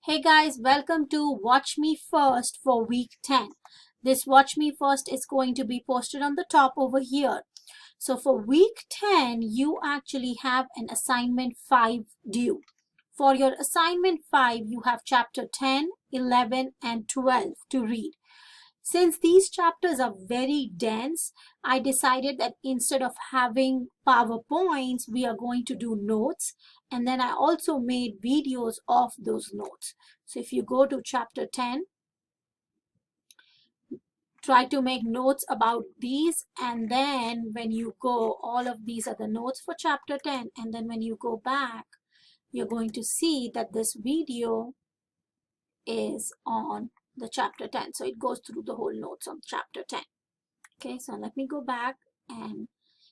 Hey guys, welcome to Watch Me First for week 10. This Watch Me First is going to be posted on the top over here. So for week 10, you actually have an assignment 5 due. For your assignment 5, you have chapter 10, 11 and 12 to read. Since these chapters are very dense, I decided that instead of having PowerPoints, we are going to do notes. And then I also made videos of those notes. So if you go to chapter 10, try to make notes about these. And then when you go, all of these are the notes for chapter 10. And then when you go back, you're going to see that this video is on the chapter 10. So it goes through the whole notes on chapter 10. Okay, so let me go back, and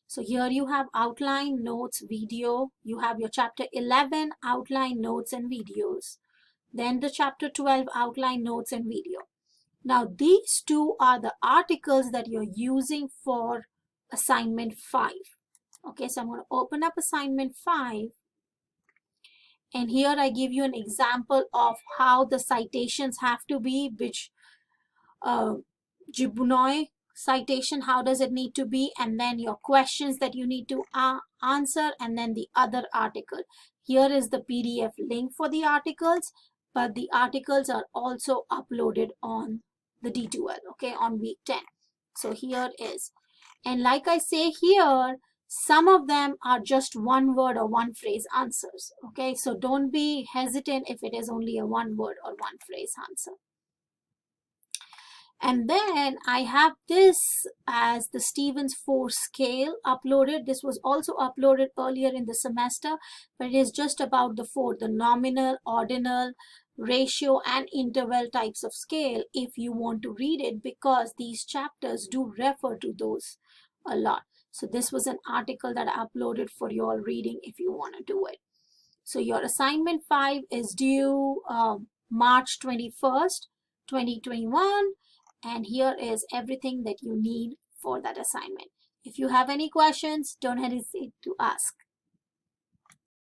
so here you have outline, notes, video. You have your chapter 11 outline, notes and videos. Then the chapter 12 outline, notes and video. Now these two are the articles that you're using for assignment 5. Okay, so I'm going to open up assignment 5. And here I give you an example of how the citations have to be, which Jibunoy citation, how does it need to be, and then your questions that you need to answer, and then the other article. Here is the PDF link for the articles, but the articles are also uploaded on the D2L, okay, on week 10. So here is, and like I say here, some of them are just one word or one phrase answers, okay, so don't be hesitant if it is only a one word or one phrase answer. And then I have this as the Stevens 4 scale uploaded. This was also uploaded earlier in the semester, but it is just about the 4, the nominal, ordinal, ratio and interval types of scale if you want to read it, because these chapters do refer to those a lot. So this was an article that I uploaded for your reading if you want to do it. So your assignment 5 is due March 21st, 2021. And here is everything that you need for that assignment. If you have any questions, don't hesitate to ask.